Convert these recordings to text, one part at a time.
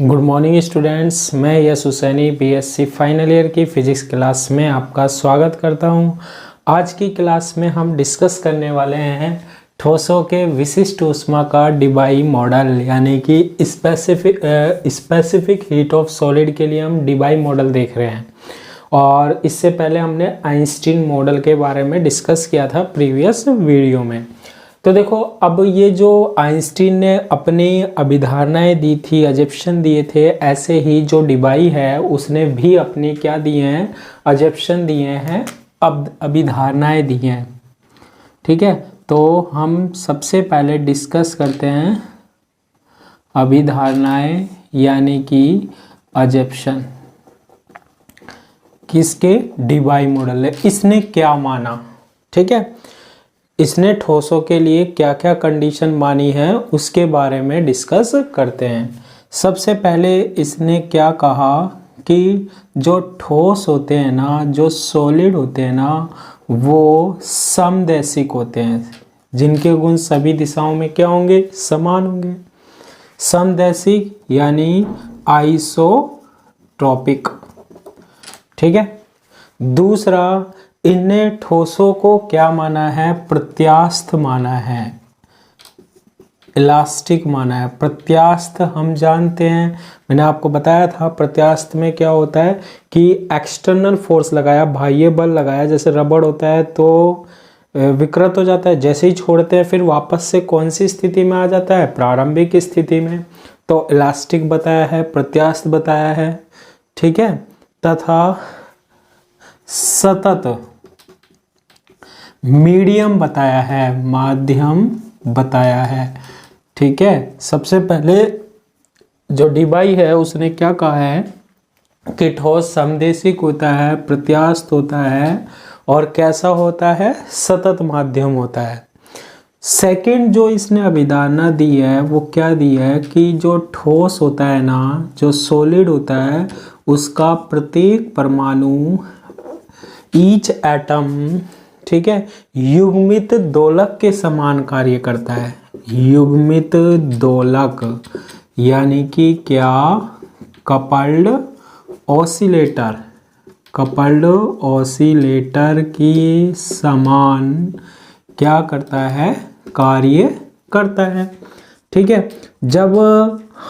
Good morning students, मैं यश Husaini BSc final year की physics class में आपका स्वागत करता हूं। आज की क्लास में हम डिस्कस करने वाले हैं ठोसों के विशिष्ट ऊष्मा का डिबाई मॉडल, यानी कि स्पेसिफिक हीट ऑफ सॉलिड के लिए हम डिबाई मॉडल देख रहे हैं। और इससे पहले हमने आइंस्टीन मॉडल के बारे में डिस्कस किया था प्रीवियस वीडियो में। तो देखो, अब ये जो आइंस्टीन ने अपनी अभिधारणाएं दी थी, अजप्शन दिए थे, ऐसे ही जो डिबाई है उसने भी अपनी क्या दिए हैं, अजप्शन दिए हैं, अब अभिधारणाएं दी हैं। ठीक है, तो हम सबसे पहले डिस्कस करते हैं अभिधारणाएं यानी कि अजप्शन किसके, डिबाई मॉडल है। इसने क्या माना, ठीक है, इसने ठोसों के लिए क्या क्या कंडीशन मानी है उसके बारे में डिस्कस करते हैं। सबसे पहले इसने क्या कहा कि जो ठोस होते हैं ना, जो सॉलिड होते हैं ना, वो समदैशिक होते हैं, जिनके गुण सभी दिशाओं में क्या होंगे, समान होंगे। समदैशिक यानी आइसोट्रॉपिक। ठीक है। दूसरा, इनने ठोसों को क्या माना है, प्रत्यास्थ माना है, इलास्टिक माना है। प्रत्यास्थ हम जानते हैं, मैंने आपको बताया था प्रत्यास्थ में क्या होता है कि एक्सटर्नल फोर्स लगाया, बाह्य बल लगाया, जैसे रबड़ होता है तो विकृत हो जाता है, जैसे ही छोड़ते हैं फिर वापस से कौन सी स्थिति में आ जाता है, प्रारंभिक स्थिति में। तो इलास्टिक बताया है, प्रत्यास्थ बताया है। ठीक है। तथा सतत, मीडियम बताया है, माध्यम बताया है। ठीक है। सबसे पहले जो डिबाई है उसने क्या कहा है कि ठोस समदैशिक होता है, प्रत्यास्थ होता है और कैसा होता है, सतत माध्यम होता है। सेकंड जो इसने अभिधारणा दी है वो क्या दी है कि जो ठोस होता है ना, जो सॉलिड होता है, उसका प्रत्येक परमाणु, ईच एटम, ठीक है, युग्मित दोलक के समान कार्य करता है। युग्मित दोलक यानी कि क्या, कपल्ड ऑसिलेटर, कपल्ड ऑसिलेटर की समान क्या करता है, कार्य करता है। ठीक है। जब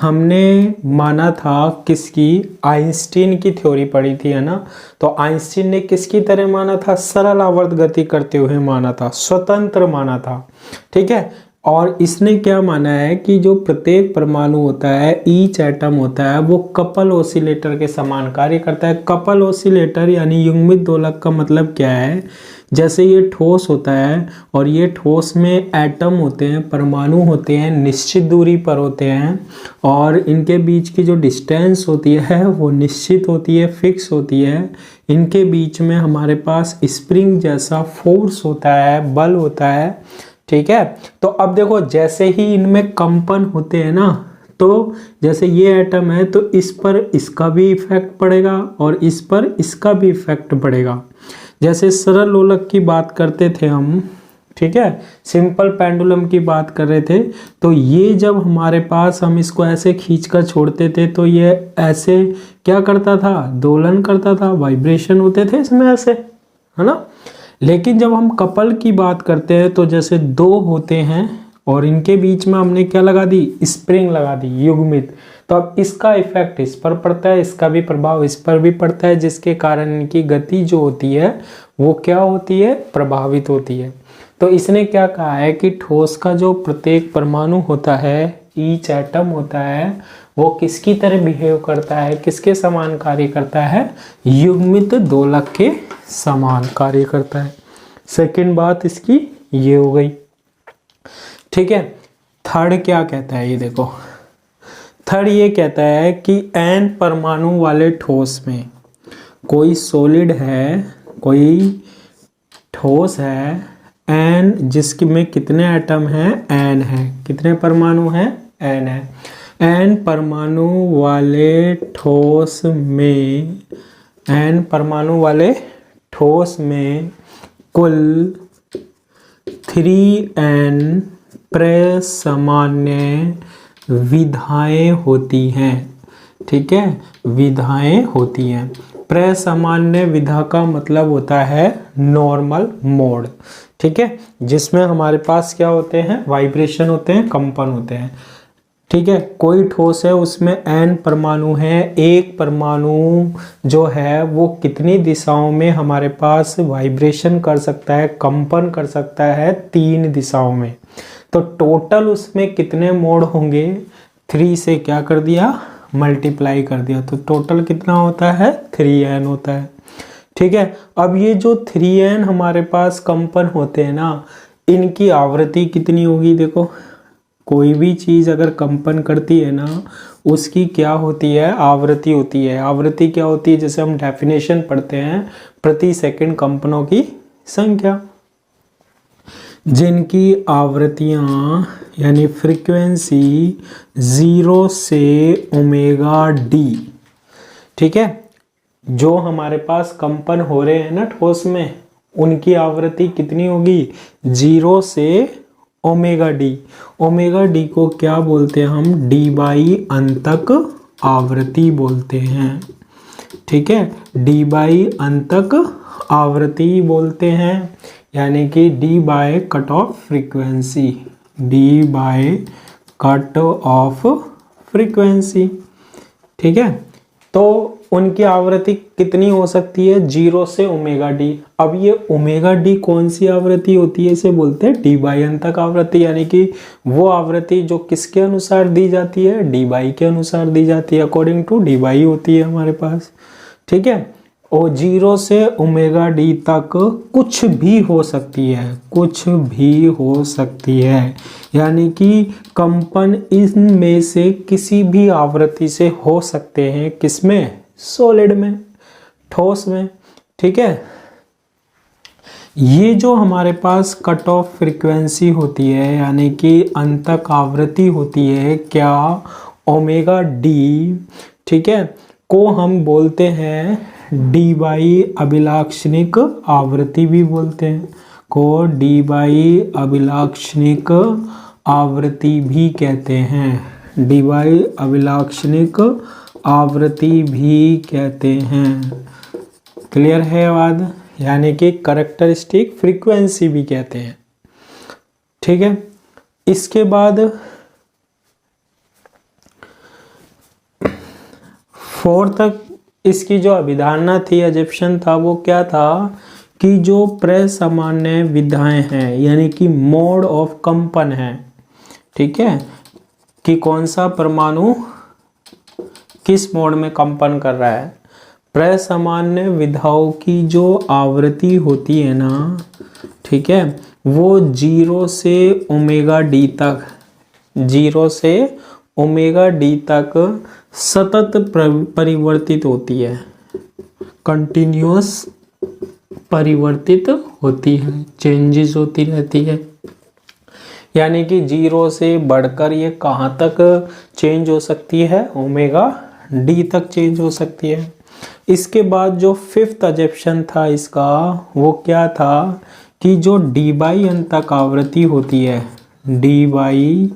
हमने माना था किसकी, आइंस्टीन की थ्योरी पढ़ी थी, है ना, तो आइंस्टीन ने किसकी तरह माना था, सरल आवर्त गति करते हुए माना था, स्वतंत्र माना था। ठीक है। और इसने क्या माना है कि जो प्रत्येक परमाणु होता है, ईच एटम होता है, वो कपल ऑसिलेटर के समान कार्य करता है। कपल ऑसिलेटर यानी युग्मित दोलक का मतलब क्या है, जैसे ये ठोस होता है और ये ठोस में एटम होते हैं, परमाणु होते हैं, निश्चित दूरी पर होते हैं और इनके बीच की जो डिस्टेंस होती है वो निश्चित होती है, फिक्स होती है। इनके बीच में हमारे पास स्प्रिंग जैसा फोर्स होता है, बल होता है। ठीक है। तो अब देखो, जैसे ही इनमें कंपन होते हैं ना, तो जैसे ये एटम है तो इस पर इसका भी इफेक्ट पड़ेगा और इस पर इसका भी इफेक्ट पड़ेगा। जैसे सरल लोलक की बात करते थे हम, ठीक है, सिंपल पेंडुलम की बात कर रहे थे, तो ये जब हमारे पास हम इसको ऐसे खींचकर छोड़ते थे तो ये ऐसे क्या करता था, दोलन करता था, वाइब्रेशन होते थे इसमें ऐसे, है ना। लेकिन जब हम कपल की बात करते हैं तो जैसे दो होते हैं और इनके बीच में हमने क्या लगा दी, स्प्रिंग लगा दी, युग्मित, तो अब इसका इफेक्ट इस पर पड़ता है, इसका भी प्रभाव इस पर भी पड़ता है, जिसके कारण इनकी गति जो होती है वो क्या होती है, प्रभावित होती है। तो इसने क्या कहा है कि ठोस का जो प्रत्येक परमाणु होता है, ईच एटम होता है, वो किसकी तरह बिहेव करता है, किसके समान कार्य करता है, युग्मित दोलक के समान कार्य करता है। सेकंड बात इसकी ये हो गई। ठीक है। थर्ड क्या कहता है, ये देखो, थर्ड ये कहता है कि n परमाणु वाले ठोस में कोई सॉलिड है, कोई ठोस है, n जिसकी में कितने एटम हैं, n है, कितने परमाणु हैं, n है। n परमाणु वाले ठोस में, n परमाणु वाले ठोस में कुल 3n प्रसामान्य विधाएं होती हैं। ठीक है, विधाएं होती हैं। प्रसामान्य विधा का मतलब होता है नॉर्मल मोड, ठीक है, जिसमें हमारे पास क्या होते हैं, वाइब्रेशन होते हैं, कंपन होते हैं, ठीक है। कोई ठोस है उसमें n परमाणु हैं, एक परमाणु जो है वो कितनी दिशाओं में हमारे पास वाइब्रेशन कर सकता है, कंपन कर सकता है, 3 दिशाओं में। तो टोटल उसमें कितने मोड होंगे, 3 से क्या कर दिया, मल्टीप्लाई कर दिया, तो टोटल कितना होता है, 3n होता है, ठीक है। अब ये जो 3n हमारे पास कंपन होते हैं ना, इनकी आवृत्ति कितनी होगी, देखो कोई भी चीज अगर कंपन करती है ना, उसकी क्या होती है, आवृत्ति होती है। आवृत्ति क्या होती है, जैसे हम डेफिनेशन पढ़ते हैं, प्रति सेकंड कंपनों की संख्या, जिनकी आवृत्तियां यानी फ्रीक्वेंसी 0 से ओमेगा डी, ठीक है, जो हमारे पास कंपन हो रहे हैं ना ठोस में, उनकी आवृत्ति कितनी होगी, 0 से ओमेगा डी। ओमेगा डी को क्या बोलते हैं हम, डी बाई अंतक आवृत्ति बोलते हैं, ठीक है, डी बाई अंतक आवृत्ति बोलते हैं, यानी कि D by cut off frequency, D by cut off frequency, ठीक है। तो उनकी आवृत्ति कितनी हो सकती है, 0 से ओमेगा डी। अब ये ओमेगा डी कौन सी आवृत्ति होती है, इसे बोलते हैं डी बाई अंतक आवृत्ति, यानी कि वो आवृत्ति जो किसके अनुसार दी जाती है, डी बाई के अनुसार दी जाती है, अकॉर्डिंग टू डी बाई होती है हमारे पास, ठीक है। और 0 से ओमेगा डी तक कुछ भी हो सकती है, कुछ भी हो सकती है, यानी कि कंपन इनमें से किसी भी आवृत्ति से हो सकते हैं, किसमें, सॉलिड में, ठोस में, ठीक है। ये जो हमारे पास कट ऑफ फ्रीक्वेंसी होती है, यानी कि अंतक आवृत्ति होती है, क्या, ओमेगा डी, ठीक है, को हम बोलते हैं डी बाई अभिलाक्षणिक आवृत्ति भी बोलते हैं, को डी बाई अभिलाक्षणिक आवृत्ति भी कहते हैं, डी बाई अभिलाक्षणिक आवृत्ति भी कहते हैं, क्लियर है बात, यानी कि कैरेक्टरिस्टिक फ्रीक्वेंसी भी कहते हैं, ठीक है। इसके बाद 4 तक इसकी जो अभिधारणा थी, एजप्शन था, वो क्या था कि जो प्रसामान्य विधाएं हैं, यानी कि मोड ऑफ कंपन है, ठीक है, कि कौन सा परमाणु किस मोड में कंपन कर रहा है। प्रसामान्य विधाओं की जो आवृत्ति होती है ना, ठीक है, वो 0 से ओमेगा डी तक, 0 से ओमेगा डी तक सतत परिवर्तित होती है, कंटिन्यूअस परिवर्तित होती है, चेंजेस होती रहती है, यानी कि 0 से बढ़कर ये कहाँ तक चेंज हो सकती है, ओमेगा डी तक चेंज हो सकती है। इसके बाद जो 5th एजप्शन था इसका, वो क्या था कि जो डी बाई अंतक आवृत्ति होती है, डी बाई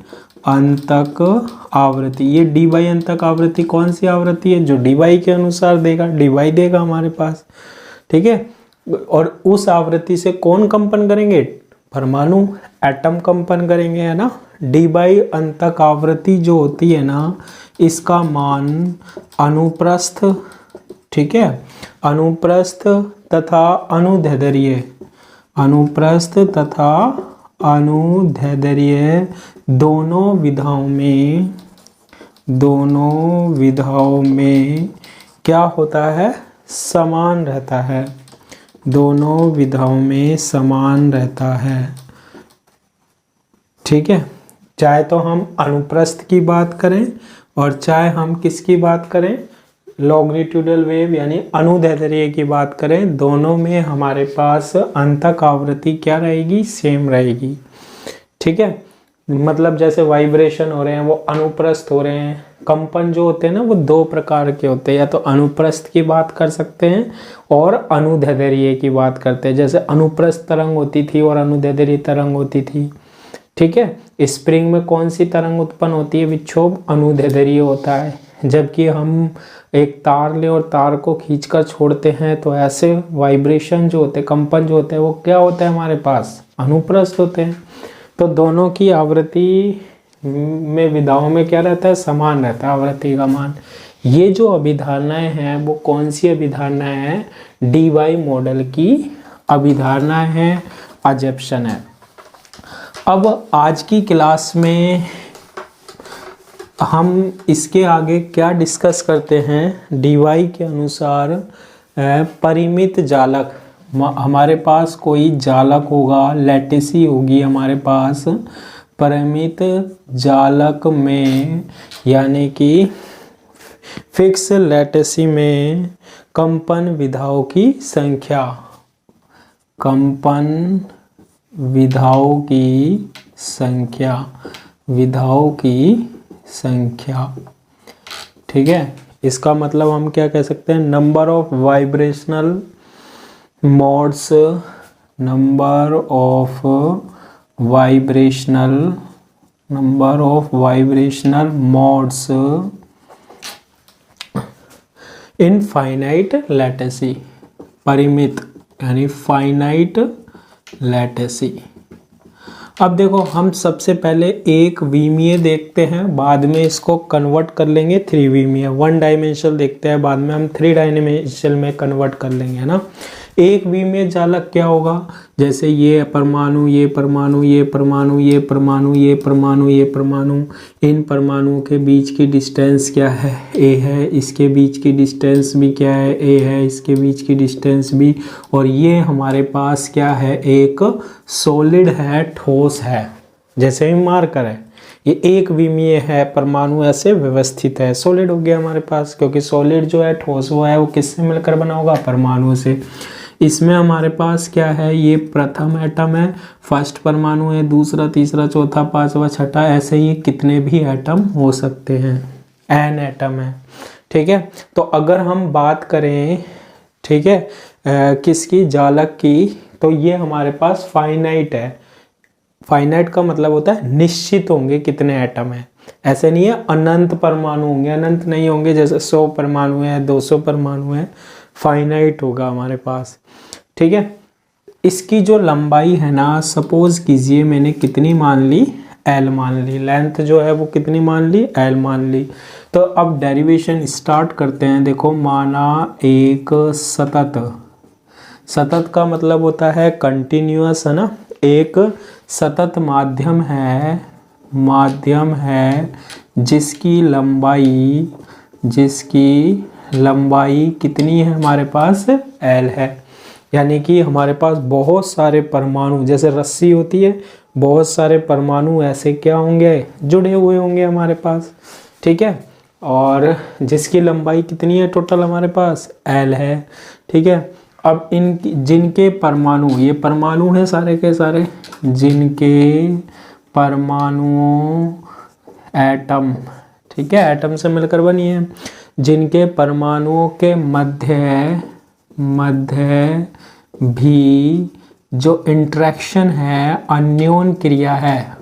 अंतक आवृत्ति, ये डी बाई अंतक आवृत्ति कौन सी आवृत्ति है, जो डी बाई के अनुसार देगा, डी बाई देगा हमारे पास, ठीक है। और उस आवृत्ति से कौन कंपन करेंगे, परमाणु, एटम कंपन करेंगे, है ना। डी बाई अंतक आवृत्ति जो होती है ना, इसका मान अनुप्रस्थ, ठीक है, अनुप्रस्थ तथा अनुदैर्ध्य, अनुप्रस्थ तथा अनुदैर्ध्य दोनों विधाओं में क्या होता है, समान रहता है, दोनों विधाओं में समान रहता है, ठीक है। चाहे तो हम अनुप्रस्थ की बात करें और चाहे हम किसकी बात करें, लॉन्गिट्यूडल वेव यानी अनुदैर्ध्य की बात करें, दोनों में हमारे पास अंतक आवृत्ति क्या रहेगी, सेम रहेगी, ठीक है। मतलब जैसे वाइब्रेशन हो रहे हैं वो अनुप्रस्थ हो रहे हैं, कंपन जो होते हैं ना वो 2 प्रकार के होते हैं, या तो अनुप्रस्थ की बात कर सकते हैं और अनुदैर्ध्य की बात करते हैं। जैसे अनुप्रस्थ तरंग होती थी और अनुदैर्ध्य तरंग होती थी, ठीक है। स्प्रिंग में कौन सी तरंग उत्पन्न होती है, विक्षोभ अनुदैर्ध्य होता है, जबकि हम एक तार ले और तार को खींचकर छोड़ते हैं तो ऐसे वाइब्रेशन जो होते हैं, कंपन जो होते हैं, वो क्या होता है हमारे पास, अनुप्रस्थ होते हैं। तो दोनों की आवृत्ति में विधाओं में क्या रहता है, समान रहता है आवृत्ति का मान। ये जो अभिधारणाएं हैं वो कौन सी अभिधारणाएं हैं, डीवाई मॉडल की अभिधारणाएं हैं, अजप्शन है। अब आज की क्लास में हम इसके आगे क्या डिस्कस करते हैं, डीवाई के अनुसार परिमित जालक, हमारे पास कोई जालक होगा, लैटिसी होगी हमारे पास, परिमित जालक में यानी कि फिक्स लैटिसी में कंपन विधाओं की संख्या, कंपन विधाओं की संख्या, विधाओं की संख्या, ठीक है। इसका मतलब हम क्या कह सकते हैं, number of vibrational modes, number of vibrational, number of vibrational modes in finite lattices, परिमित यानी फाइनाइट लैटिसी। अब देखो हम सबसे पहले एक विमीय देखते हैं, बाद में इसको कन्वर्ट कर लेंगे थ्री विमीय, वन डायमेंशनल देखते हैं, बाद में हम थ्री डायमेंशनल में कन्वर्ट कर लेंगे, है ना। एक विमीय जालक क्या होगा, जैसे ये परमाणु, ये परमाणु, ये परमाणु, ये परमाणु, ये परमाणु, ये परमाणु, इन परमाणुओं के बीच की डिस्टेंस क्या है, ए है, इसके बीच की डिस्टेंस भी क्या है, ए है, इसके बीच की डिस्टेंस भी, और ये हमारे पास क्या है, एक सॉलिड है, ठोस है, जैसे ही मार्कर है, ये एक विमीय है, परमाणु ऐसे व्यवस्थित है, सॉलिड हो गया हमारे पास, क्योंकि सॉलिड जो है, ठोस वो है, वो किससे मिलकर बना होगा, परमाणु से। इसमें हमारे पास क्या है, ये प्रथम एटम है, फर्स्ट परमाणु है, दूसरा, तीसरा, चौथा, पांचवा, छठा, ऐसे ही कितने भी एटम हो सकते हैं, एन एटम है, ठीक है। तो अगर हम बात करें, ठीक है, किसकी, जालक की, तो ये हमारे पास फाइनाइट है। फाइनाइट का मतलब होता है निश्चित होंगे कितने एटम है, ऐसे नहीं है अनंत परमाणु होंगे, अनंत नहीं होंगे, जैसे 100 परमाणु है, 200 परमाणु है, फाइनाइट होगा हमारे पास, ठीक है। इसकी जो लंबाई है ना, सपोज कीजिए मैंने कितनी मान ली, एल मान ली, लेंथ जो है वो कितनी मान ली, एल मान ली। तो अब डेरिवेशन स्टार्ट करते हैं। देखो माना एक सतत, सतत का मतलब होता है कंटिन्यूअस, है ना, एक सतत माध्यम है, माध्यम है जिसकी लंबाई, जिसकी लंबाई कितनी है हमारे पास, एल है, यानी कि हमारे पास बहुत सारे परमाणु, जैसे रस्सी होती है, बहुत सारे परमाणु ऐसे क्या होंगे, जुड़े हुए होंगे हमारे पास, ठीक है, और जिसकी लंबाई कितनी है टोटल हमारे पास, एल है, ठीक है। अब इन जिनके परमाणु, ये परमाणु है सारे के सारे, जिनके परमाणुओं, एटम, ठीक है, एटम से मिलकर बनी है, जिनके परमाणुओं के मध्य भी जो इंटरेक्शन है, अन्योन क्रिया है,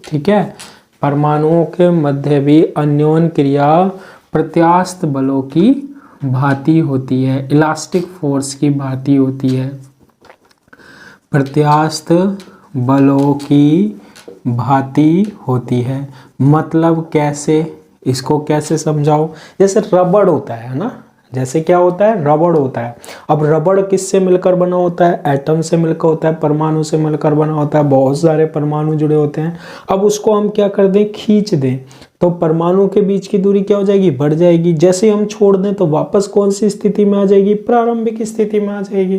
ठीक है, परमाणुओं के मध्य भी अन्योन क्रिया प्रत्यास्थ बलों की भांति होती है, इलास्टिक फोर्स की भांति होती है, प्रत्यास्थ बलों की भांति होती है। मतलब कैसे, इसको कैसे समझाओ, जैसे रबड़ होता है ना, जैसे क्या होता है, रबड़ होता है। अब रबड़ किससे मिलकर बना होता है, एटम से मिलकर होता है, परमाणु से मिलकर बना होता है, बहुत सारे परमाणु जुड़े होते हैं। अब उसको हम क्या कर दें, खींच दें, तो परमाणु के बीच की दूरी क्या हो जाएगी, बढ़ जाएगी। जैसे हम छोड़ दें तो वापस कौन सी स्थिति में आ जाएगी, प्रारंभिक स्थिति में आ जाएगी।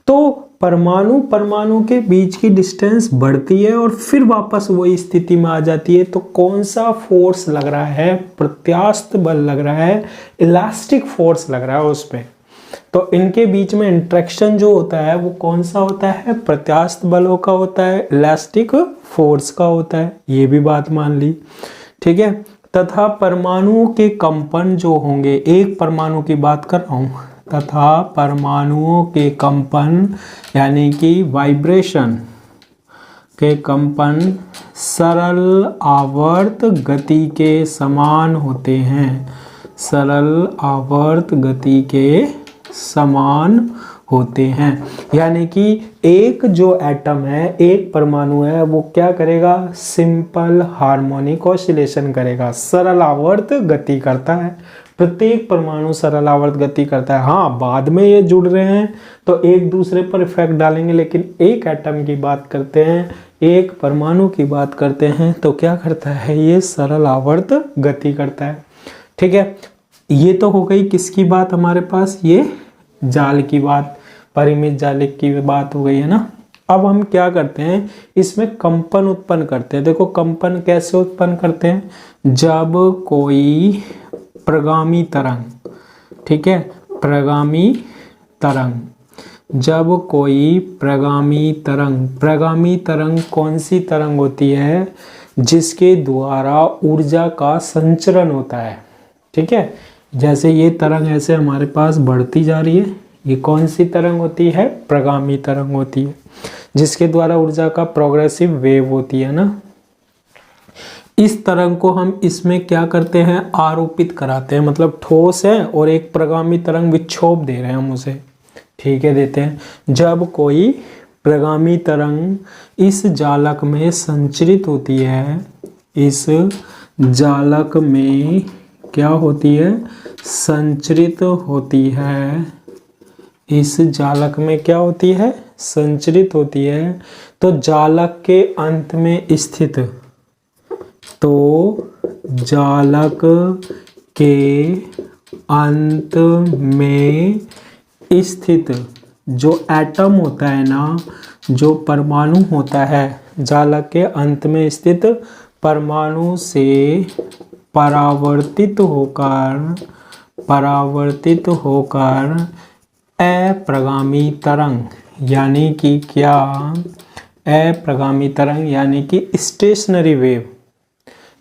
तो परमाणु के बीच की डिस्टेंस बढ़ती है और फिर वापस वही स्थिति में आ जाती है। तो कौन सा फोर्स लग रहा है, प्रत्यास्थ बल लग रहा है, इलास्टिक फोर्स लग रहा है उस पे। तो इनके बीच में इंट्रैक्शन जो होता है वो कौन सा होता है, प्रत्यास्थ बलों का होता है, इलास्टिक फोर्स का होता है। ये भी बात मान ली, ठीक है। तथा परमाणुओं के कंपन जो होंगे, एक परमाणु की बात कर रहा हूं, तथा परमाणुओं के कंपन यानी कि वाइब्रेशन के कंपन सरल आवर्त गति के समान होते हैं। सरल आवर्त गति के समान होते हैं। यानी कि एक जो एटम है, एक परमाणु है, वो क्या करेगा, सिंपल हार्मोनिक ऑसिलेशन करेगा, सरल आवर्त गति करता है। प्रत्येक परमाणु सरल आवर्त गति करता है। हाँ, बाद में ये जुड़ रहे हैं तो एक दूसरे पर इफेक्ट डालेंगे, लेकिन एक एटम की बात करते हैं, एक परमाणु की बात करते हैं तो क्या करता है, ये सरल आवर्त गति करता है। ठीक है, ये तो हो गई किसकी बात हमारे पास, ये जाल की बात, परिमित जालिक की बात हो गई है ना। अब हम क्या करते हैं, इसमें कंपन उत्पन्न करते हैं। देखो कंपन कैसे उत्पन्न करते हैं, जब कोई प्रगामी तरंग, ठीक है, प्रगामी तरंग, जब कोई प्रगामी तरंग कौन सी तरंग होती है, जिसके द्वारा ऊर्जा का संचरण होता है। ठीक है, जैसे ये तरंग ऐसे हमारे पास बढ़ती जा रही है, ये कौन सी तरंग होती है, प्रगामी तरंग होती है, जिसके द्वारा ऊर्जा का प्रोग्रेसिव वेव होती है ना। इस तरंग को हम इसमें क्या करते हैं, आरोपित कराते हैं, मतलब ठोस है और एक प्रगामी तरंग विक्षोभ दे रहे हैं हम उसे, ठीक है, देते हैं। जब कोई प्रगामी तरंग इस जालक में संचरित होती है, इस जालक में क्या होती है, संचरित होती है, इस जालक में क्या होती है, संचरित होती है, तो जालक के अंत में स्थित, तो जालक के अंत में स्थित जो एटम होता है ना, जो परमाणु होता है, जालक के अंत में स्थित परमाणु से परावर्तित होकर अप्रगामी तरंग, यानी कि क्या, अप्रगामी तरंग यानी कि स्टेशनरी वेव,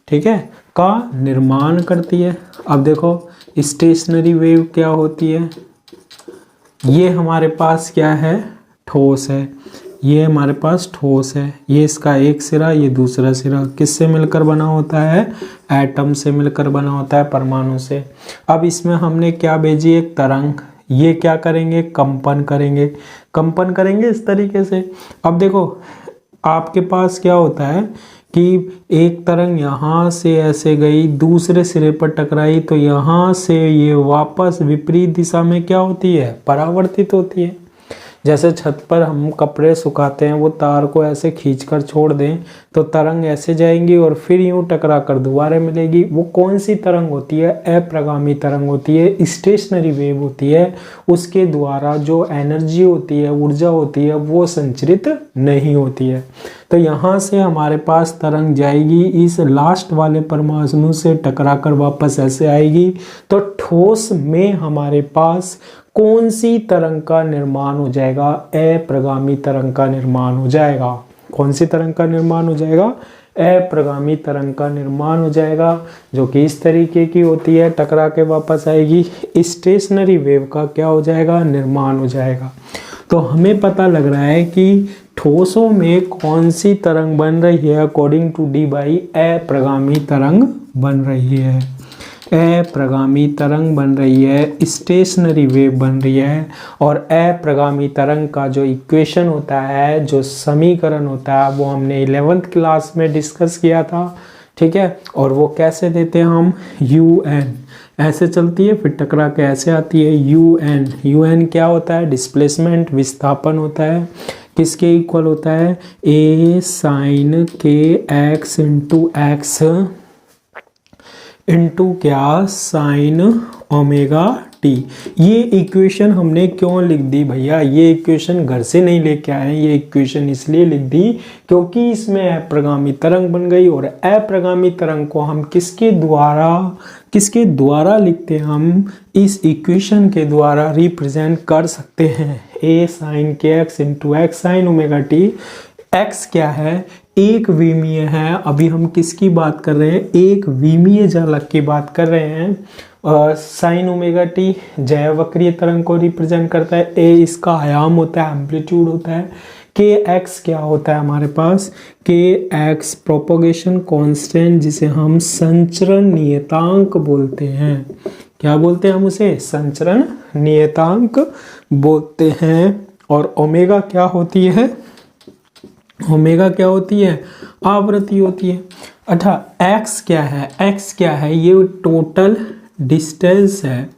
ठीक है, का निर्माण करती है। अब देखो स्टेशनरी वेव क्या होती है, ये हमारे पास क्या है, ठोस है, ये हमारे पास ठोस है, ये इसका एक सिरा, ये दूसरा सिरा किससे मिलकर बना होता है, एटम से मिलकर बना होता है, परमाणु से। अब इसमें हमने क्या भेजी, एक तरंग, ये क्या करेंगे, कंपन करेंगे इस तरीके से। अब देखो आपके पास क्या होता है कि एक तरंग यहाँ से ऐसे गई, दूसरे सिरे पर टकराई, तो यहाँ से ये वापस विपरीत दिशा में क्या होती है, परावर्तित होती है। जैसे छत पर हम कपड़े सुखाते हैं, वो तार को ऐसे खींचकर छोड़ दें तो तरंग ऐसे जाएंगी और फिर यूं टकरा कर दोबारा मिलेगी। वो कौन सी तरंग होती है, अप्रगामी तरंग होती है, स्टेशनरी वेव होती है। उसके द्वारा जो एनर्जी होती है, ऊर्जा होती है, वो संचरित नहीं होती है। तो यहाँ से हमारे पास तरंग जाएगी, इस लास्ट वाले परमाणु से टकरा कर वापस ऐसे आएगी। तो ठोस में हमारे पास कौन सी तरंग का निर्माण हो जाएगा, अप्रगामी तरंग का निर्माण हो जाएगा। कौन सी तरंग का निर्माण हो जाएगा, अप्रगामी तरंग का निर्माण हो जाएगा, जो कि इस तरीके की होती है, टकरा के वापस आएगी। स्टेशनरी वेव का क्या हो जाएगा, निर्माण हो जाएगा। तो हमें पता लग रहा है कि ठोसों में कौन सी तरंग बन रही है, अकॉर्डिंग टू डी बाई अप्रगामी तरंग बन रही है, अप्रगामी तरंग बन रही है, स्टेशनरी वेव बन रही है। और अप्रगामी तरंग का जो इक्वेशन होता है, जो समीकरण होता है, वो हमने 11th क्लास में डिस्कस किया था, ठीक है। और वो कैसे देते हैं हम, UN ऐसे चलती है, फिर टकरा के ऐसे आती है, UN क्या होता है, डिस्प्लेसमेंट, विस्थापन होता है। किसके इक्वल होता है, A sin kx into x into क्या, साइन ओमेगा टी। ये इक्वेशन हमने क्यों लिख दी भैया, ये इक्वेशन घर से नहीं लेके आए, ये इक्वेशन इसलिए लिख दी क्योंकि इसमें अप्रगामी तरंग बन गई। और अप्रगामी तरंग को हम किसके द्वारा लिखते हैं, हम इस इक्वेशन के द्वारा रिप्रेजेंट कर सकते हैं, A sin kx into x sine omega T. X क्या है, एक विमीय है। अभी हम किसकी बात कर रहे हैं, एक विमीय जालक की बात कर रहे हैं। साइन ओमेगा टी जयावक्रीय तरंग को रिप्रेजेंट करता है, ए इसका आयाम होता है, एम्पलीट्यूड होता है। के एक्स क्या होता है हमारे पास, के एक्स प्रोपोगेशन कांस्टेंट, जिसे हम संचरण नियतांक बोलते हैं। क्या बोलते हैं हम उसे? संचरण नियतांक बोलते हैं। और ओमेगा क्या होती है? ओमेगा क्या होती है? आवृत्ति होती है। अच्छा, एक्स क्या है? एक्स क्या है? ये टोटल डिस्टेंस है।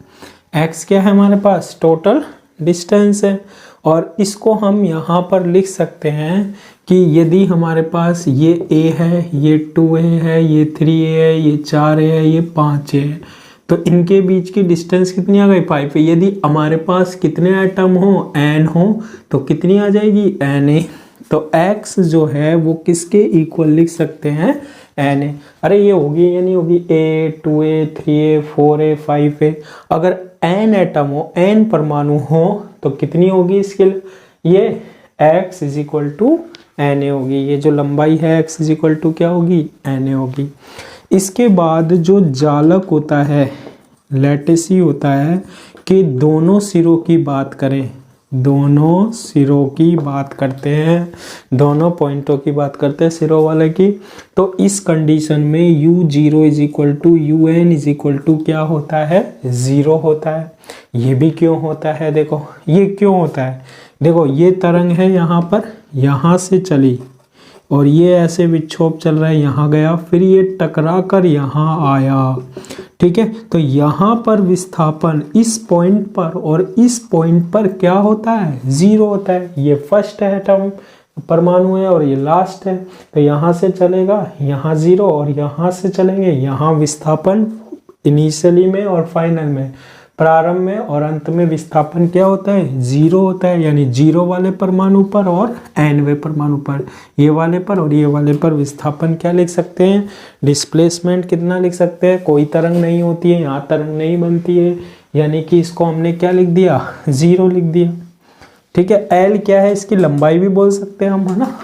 एक्स क्या है हमारे पास? टोटल डिस्टेंस है। और इसको हम यहाँ पर लिख सकते हैं कि यदि हमारे पास ये a है, ये 2a है, ये 3a है, ये 4a है, ये 5a है, तो इनके बीच की डिस्टेंस कितनी आ गई? 5 है। यदि हमारे पास कितने एटम हो? n हो, तो कितनी आ जाएगी? Na। तो x जो है वो किसके इक्वल लिख सकते हैं? Na। अरे ये होगी या नहीं होगी? a, 2a, 3a, 4a, 5a। अगर n एटम हो, n परमाणु हो, तो कितनी होगी इसके लिए? ये x is equal to Na होगी। ये जो लंबाई है x इज इक्वल टू क्या होगी? Na होगी। इसके बाद जो जालक होता है, लैटिसी होता है, कि दोनों सिरों की बात करें, दोनों सिरों की बात करते हैं, दोनों पॉइंटों की बात करते हैं सिरों वाले की, तो इस कंडीशन में u0 is equal to un is equal to क्या होता है? 0 होता है। ये भी क्यों होता है? देखो ये क्यों होता है। देखो ये तरंग है यहाँ पर, यहाँ से चली और ये ऐसे विक्षोभ चल रहा है, यहाँ गया, फिर ये टकरा कर यहाँ आया। ठीक है, तो यहाँ पर विस्थापन इस पॉइंट पर और इस पॉइंट पर क्या होता है? 0 होता है। ये फर्स्ट एटम परमाणु है और ये लास्ट है, तो यहाँ से चलेगा यहाँ 0 और यहाँ से चलेंगे यहाँ विस्थापन इनिशियली में और फाइनल में, प्रारंभ में और अंत में विस्थापन क्या होता है? 0 होता है। यानी 0 वाले परमाणु पर और nवें परमाणु पर, ये वाले पर और ये वाले पर विस्थापन क्या लिख सकते हैं? डिस्प्लेसमेंट कितना लिख सकते हैं? कोई तरंग नहीं होती है, यहाँ तरंग नहीं बनती है, यानी कि इसको हमने क्या लिख दिया? 0 लिख दिया। ठीक है, L क्या है? इसकी लंबाई भी बोल सकते हैं हम, है ना।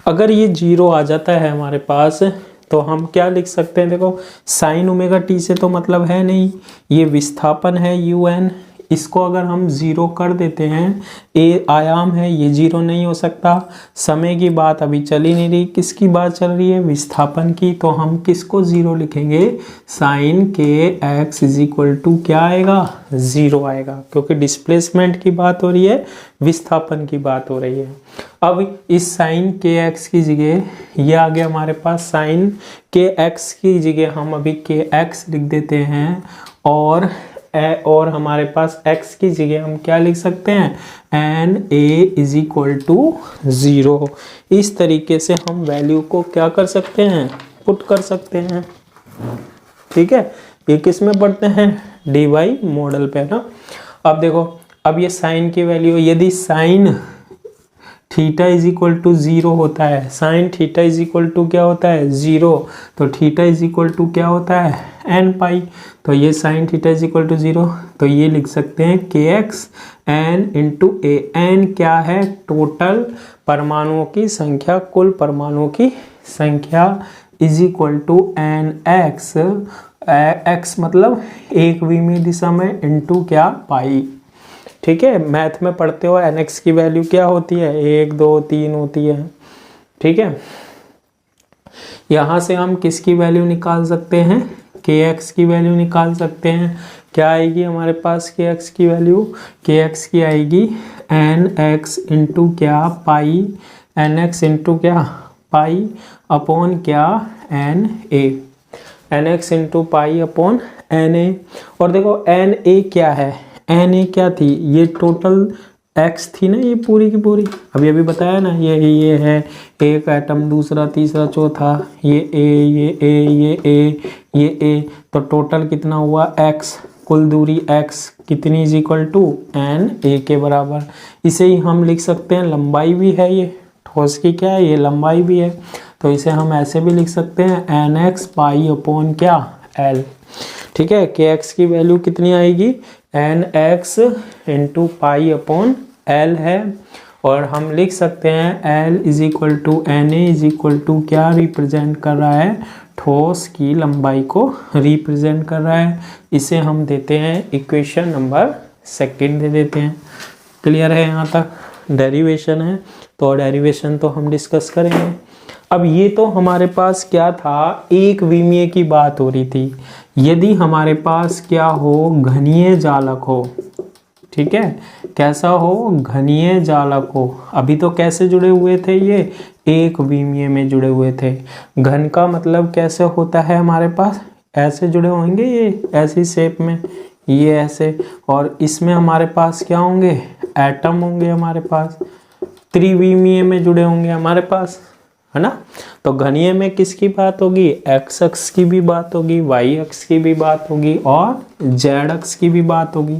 अगर ये 0 आ जाता है हमारे पास, तो हम क्या लिख सकते हैं? देखो साइन ओमेगा टी से तो मतलब है नहीं, ये विस्थापन है un, इसको अगर हम 0 कर देते हैं, ए आयाम है, ये 0 नहीं हो सकता। समय की बात अभी चली नहीं रही, किसकी बात चल रही है? विस्थापन की। तो हम किसको 0 लिखेंगे? Sign k x is equal to क्या आएगा? 0 आएगा, क्योंकि डिस्प्लेसमेंट की बात हो रही है, विस्थापन की बात हो रही है। अब इस साइन के एक्स की जगह ये आ गया हमारे पास, साइन के एक्स की जगह हम अभी के एक्स लिख देते हैं, और हमारे पास x की जगह हम क्या लिख सकते हैं? Na is equal to 0। इस तरीके से हम वैल्यू को क्या कर सकते हैं? पुट कर सकते हैं। ठीक है, ये किस में पढ़ते हैं? dy मॉडल पे ना। अब देखो, अब ये साइन की वैल्यू, यदि sine theta is equal to 0 होता है, sine theta is equal to क्या होता है? 0, तो थीटा इज इक्वल टू क्या होता है? n pi. तो ये sine theta is equal to 0, तो ये लिख सकते हैं k x n into a. n क्या है? टोटल परमाणुओं की संख्या, कुल परमाणुओं की संख्या is equal to n x, x मतलब एक विमीय दिशा में, इंटू क्या? पाई। ठीक है, मैथ में पढ़ते हो nx की वैल्यू क्या होती है? 1 2 3 होती है। ठीक है, यहाँ से हम किसकी वैल्यू निकाल सकते हैं? kx की वैल्यू निकाल सकते हैं। क्या आएगी हमारे पास kx की वैल्यू? kx की आएगी nx इंटू क्या? पाई, nx इंटू क्या? पाई अपॉन क्या? na, nx into pi upon na। और देखो na क्या है? Na क्या थी? ये टोटल x थी ना, ये पूरी की पूरी, अभी बताया ना, ये है एक एटम, दूसरा, तीसरा, चौथा, ये a, ये a, ये a, ये a, तो टोटल कितना हुआ? x, कुल दूरी x कितनी इज इक्वल टू na के बराबर। इसे ही हम लिख सकते हैं, लंबाई भी है ये, ठोस की क्या है? ये लंबाई भी है, तो इसे हम ऐसे भी लिख सकते हैं nx पाई अपॉन क्या? l। ठीक है, kx की वैल्यू कितनी आएगी? nx into pi upon l है, और हम लिख सकते हैं l is equal to na is equal to क्या रिप्रेजेंट कर रहा है? ठोस की लंबाई को रिप्रेजेंट कर रहा है। इसे हम देते हैं इक्वेशन नंबर 2 दे देते हैं। क्लियर है यहाँ तक? डेरिवेशन है, तो डेरिवेशन तो हम डिस्कस करेंगे। अब ये तो हमारे पास क्या था, एक विमीय की बात हो रही थी। यदि हमारे पास क्या हो, घनीय जालक हो, ठीक है, कैसा हो, घनीय जालक हो। अभी तो कैसे जुड़े हुए थे, ये एक विमीय में जुड़े हुए थे। घन का मतलब कैसे होता है हमारे पास, ऐसे जुड़े होंगे, ये ऐसी शेप में, ये ऐसे, और इसमें हमारे पास क्या होंगे, एटम होंगे हमारे पास, त्रिविमीय में जुड़े होंगे हमारे पास, है ना। तो घनीय में किसकी बात होगी, एक्स अक्ष की भी बात होगी, वाई अक्ष की भी बात होगी, और जेड अक्ष की भी बात होगी।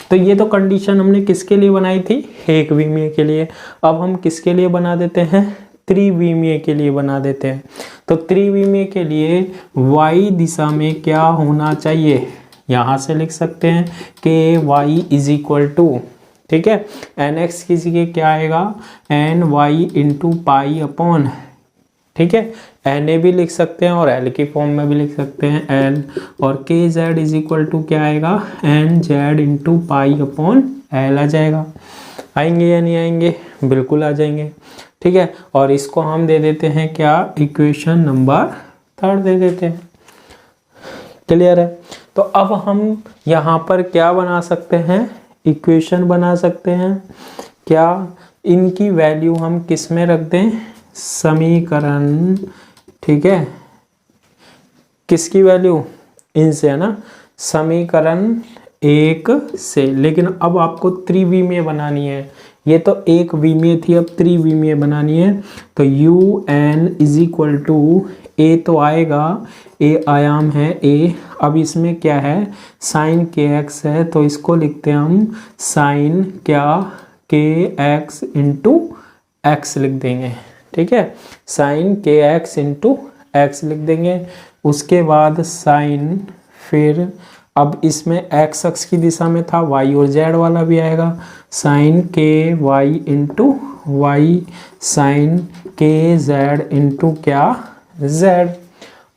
तो ये तो कंडीशन हमने किसके लिए बनाई थी, एक विमीय के लिए। अब हम किसके लिए बना देते हैं, त्रिविमीय के लिए बना देते हैं। तो त्रिविमीय के लिए वाई दिशा में क्या होना चाहिए, यहाँ से लिख सकते हैं कि वाई इज इक्वल टू, ठीक है, एन एक्स की जगह क्या आएगा, n y into pi upon, ठीक है, एन ए भी लिख सकते हैं और एल की फॉर्म में भी लिख सकते हैं एल, और के जेड इज इक्वल टू क्या आएगा, N Z into pi upon L आ जाएगा। आएंगे या नहीं आएंगे, बिल्कुल आ जाएंगे, ठीक है। और इसको हम दे देते हैं क्या, इक्वेशन नंबर 3 दे देते हैं। क्लियर है। तो अब हम यहाँ पर क्या बना सकते हैं, इक्वेशन बना सकते हैं। क्या इनकी वैल्यू हम किस में रख दें, समीकरण, ठीक है, किसकी वैल्यू, इनसे, है ना, समीकरण 1 से। लेकिन अब आपको त्रिविमीय बनानी है, ये तो एक विमीय थी, अब त्रिविमीय बनानी है। तो U N is equal to, A तो आएगा, ए आयाम है ए। अब इसमें क्या है, साइन के एक्स है, तो इसको लिखते हैं हम साइन क्या, के एक्स इंटू एक्स लिख देंगे, ठीक है, sign k x into x लिख देंगे। उसके बाद साइन, फिर अब इसमें एक्स अक्ष की दिशा में था, वाई और जेड वाला भी आएगा, साइन के वाई इंटू वाई, साइन के जेड इंटू क्या, जेड।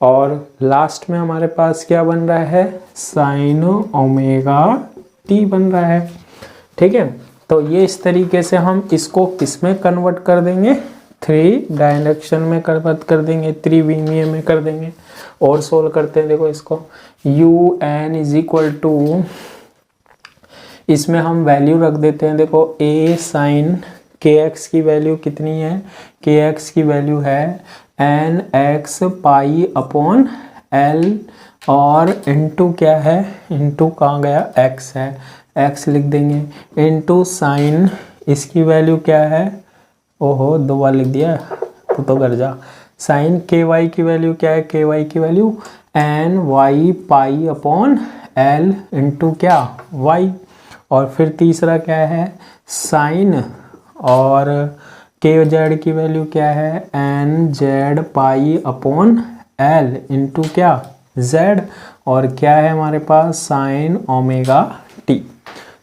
और लास्ट में हमारे पास क्या बन रहा है, साइन ओमेगा टी बन रहा है, ठीक है। तो ये इस तरीके से हम इसको किस में कन्वर्ट कर देंगे, 3 डायरेक्शन में कन्वर्ट कर देंगे, त्रिविमीय में कर देंगे। और सोल्व करते हैं, देखो इसको, u N is equal to, इसमें हम वैल्यू रख देते हैं, देखो ए साइन के एक्स की वैल्यू कितनी है, के एक्स की वैल्यू है n x pi upon l, और इंटू क्या है, इंटू कहाँ गया, एक्स है, एक्स लिख देंगे, इंटू साइन, इसकी वैल्यू क्या है, ओहो 2 बार लिख दिया, तो कर जा, साइन के वाई की वैल्यू क्या है, के वाई की value n y pi upon l into क्या, वाई। और फिर तीसरा क्या है, साइन, और के जेड की वैल्यू क्या है, n z pi upon l into क्या, जेड। और क्या है हमारे पास, साइन ओमेगा टी।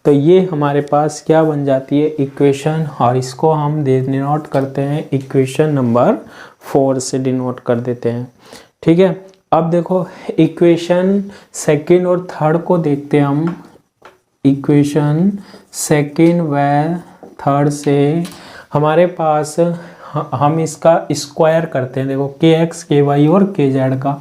तो ये हमारे पास क्या बन जाती है, इक्वेशन, और इसको हम डिनोट करते हैं इक्वेशन नंबर 4 से डिनोट कर देते हैं, ठीक है। अब देखो इक्वेशन सेकंड और थर्ड को देखते हैं हम। इक्वेशन सेकंड व थर्ड से हमारे पास हम इसका स्क्वायर करते हैं, देखो के एक्स के वाई और के जेड का,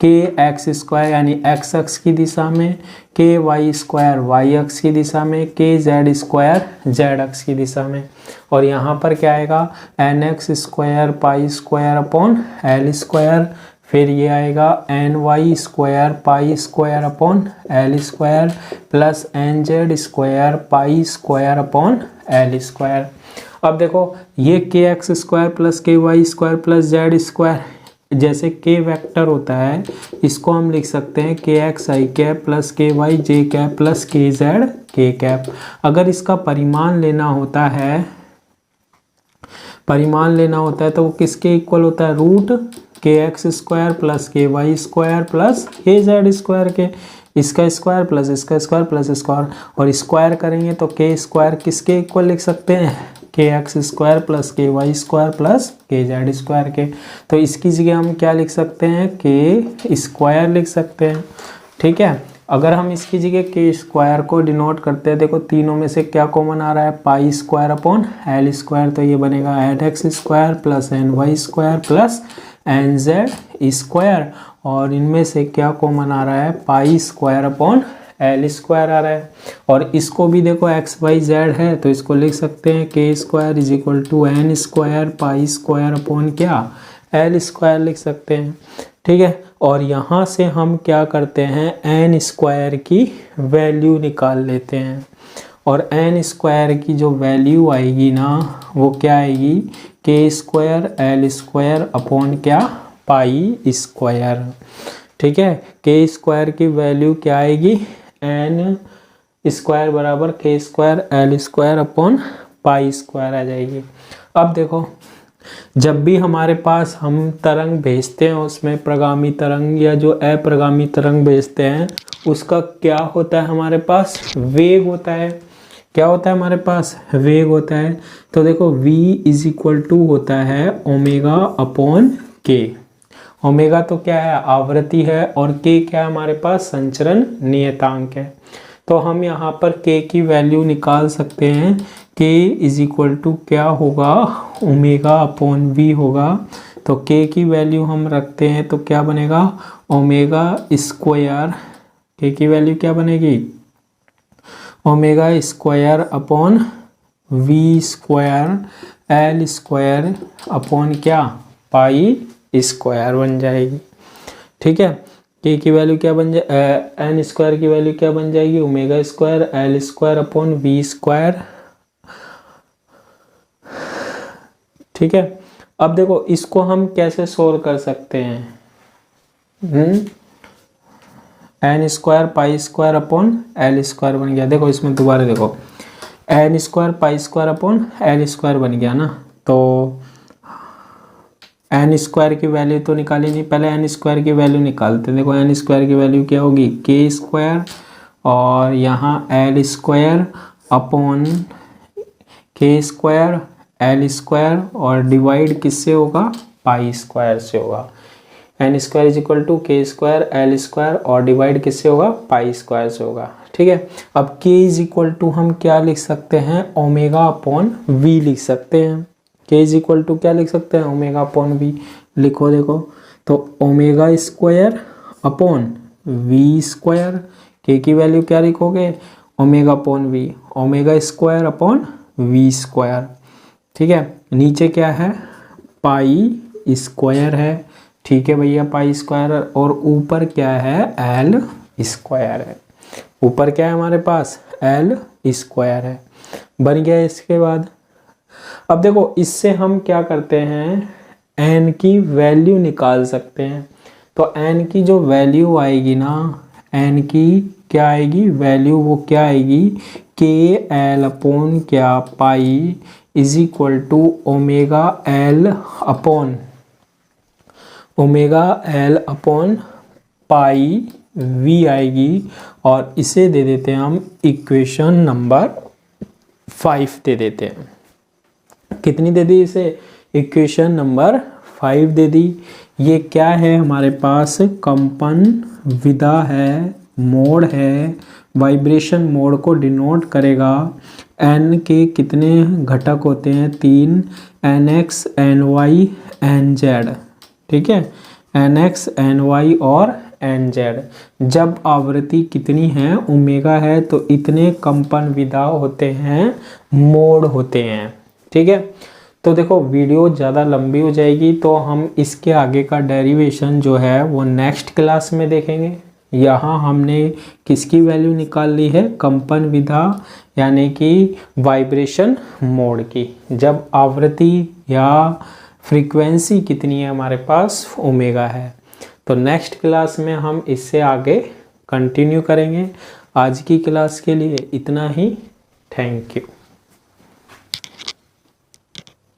के एक्स स्क्वायर यानी एक्स अक्ष की दिशा में, के वाई स्क्वायर वाई अक्ष की दिशा में, के जेड स्क्वायर जेड अक्ष की दिशा में। और यहाँ पर क्या आएगा, n x square pi square upon L square, फिर ये आएगा n Y square pi square upon L square, plus N Z square pi square upon L square. अब देखो ये k x square plus k y square plus z square, जैसे के vector होता है, इसको हम लिख सकते हैं के एक्स आई कैप प्लस के वाई जे कैप प्लस के जेड के कैप। अगर इसका परिमाण लेना होता है, तो वो किसके इक्वल होता है, रूट के x square plus k y square plus के जेड स्क्वायर के, इसका स्क्वायर प्लस इसका स्क्वायर प्लस स्क्वायर, और स्क्वायर करेंगे तो के स्क्वायर किसके इक्वल लिख सकते हैं, k x square plus k y square plus के जेड स्क्वायर के। तो इसकी जगह हम क्या लिख सकते हैं, के स्क्वायर लिख सकते हैं, ठीक है। अगर हम इसकी जगह के स्क्वायर को डिनोट करते हैं, देखो तीनों में से क्या कॉमन आ रहा है, pi square upon L square, तो ये बनेगा N x square plus N Y square plus N Z square, और इनमें से क्या कॉमन आ रहा है, pi square upon L square आ रहा है। और इसको भी देखो एक्स वाई जेड है तो इसको लिख सकते हैं k square is equal to n square pi square upon क्या, एल स्क्वायर लिख सकते हैं। ठीक है, और यहाँ से हम क्या करते हैं, एन स्क्वायर की वैल्यू निकाल लेते हैं, और एन स्क्वायर की जो वैल्यू आएगी ना वो क्या आएगी, के स्क्वायर एल स्क्वायर अपॉन क्या, पाई स्क्वायर। ठीक है, के स्क्वायर की वैल्यू क्या आएगी, एन स्क्वायर बराबर K square L square upon pi square आ जाएगी। अब देखो जब भी हमारे पास हम तरंग भेजते हैं उसमें प्रगामी तरंग या जो अप्रगामी तरंग भेजते हैं उसका क्या होता है, हमारे पास वेग होता है। क्या होता है हमारे पास, वेग होता है। तो देखो v इज इक्वल टू होता है ओमेगा अपॉन के। ओमेगा तो क्या है, आवृत्ति है, और k क्या है हमारे पास, संचरण नियतांक है। तो हम यहाँ पर k की वैल्यू निकाल सकते हैं, k इज इक्वल टू क्या होगा, ओमेगा अपॉन v होगा। तो k की वैल्यू हम रखते हैं तो क्या बनेगा, ओमेगा स्क्वायर, k की वैल्यू क्या बनेगी, omega square upon v square L square upon क्या, पाई स्क्वायर बन जाएगी। ठीक है, k की वैल्यू क्या बन जाए, एन स्क्वायर की वैल्यू क्या बन जाएगी, omega square L square upon v square. ठीक है, अब देखो इसको हम कैसे सोल्व कर सकते हैं, n square pi square upon L square बन गया। देखो इसमें दोबारा देखो, n square pi square upon L square बन गया ना, तो एन स्क्वायर की वैल्यू तो निकाली नहीं, पहले एन स्क्वायर की वैल्यू निकालते हैं। देखो एन स्क्वायर की वैल्यू क्या होगी, के स्क्वायर, और यहाँ l square upon k square L square, और डिवाइड किससे होगा, पाई स्क्वायर से होगा। N square is equal to k square L square, और डिवाइड किससे होगा, पाई स्क्वायर से होगा। ठीक है, अब k इज इक्वल टू हम क्या लिख सकते हैं, ओमेगा अपॉन v लिख सकते हैं। k इज इक्वल टू क्या लिख सकते हैं, ओमेगा अपॉन v। लिखो देखो, तो omega square upon v square, k की वैल्यू क्या लिखोगे, omega upon v, omega square upon v square. ठीक है, नीचे क्या है, पाई स्क्वायर है। ठीक है भैया, पाई स्क्वायर, और ऊपर क्या है, एल स्क्वायर है। ऊपर क्या है हमारे पास, एल स्क्वायर है, बन गया। इसके बाद अब देखो इससे हम क्या करते हैं, n की वैल्यू निकाल सकते हैं। तो n की जो वैल्यू आएगी ना, n की क्या आएगी वैल्यू, वो क्या आएगी, के एल अपॉन क्या, pi is equal to omega l upon pi v आएगी। और इसे दे देते हैं हम इक्वेशन नंबर 5 दे देते हैं। कितनी दे दी इसे, इक्वेशन नंबर 5 दे दी। ये क्या है हमारे पास, कंपन विधा है, मोड है, वाइब्रेशन मोड को डिनोट करेगा। n के कितने घटक होते हैं, 3, nx ny nz। ठीक है, nx ny और nz। जब आवृत्ति कितनी है, ओमेगा है, तो इतने कंपन विधा होते हैं, मोड होते हैं। ठीक है, तो देखो वीडियो ज़्यादा लंबी हो जाएगी, तो हम इसके आगे का डेरिवेशन जो है वो नेक्स्ट क्लास में देखेंगे। यहाँ हमने किसकी वैल्यू निकाल ली है, कंपन विधा यानी कि वाइब्रेशन मोड की, जब आवृत्ति या फ्रीक्वेंसी कितनी है हमारे पास, ओमेगा है। तो नेक्स्ट क्लास में हम इससे आगे कंटिन्यू करेंगे। आज की क्लास के लिए इतना ही, थैंक यू।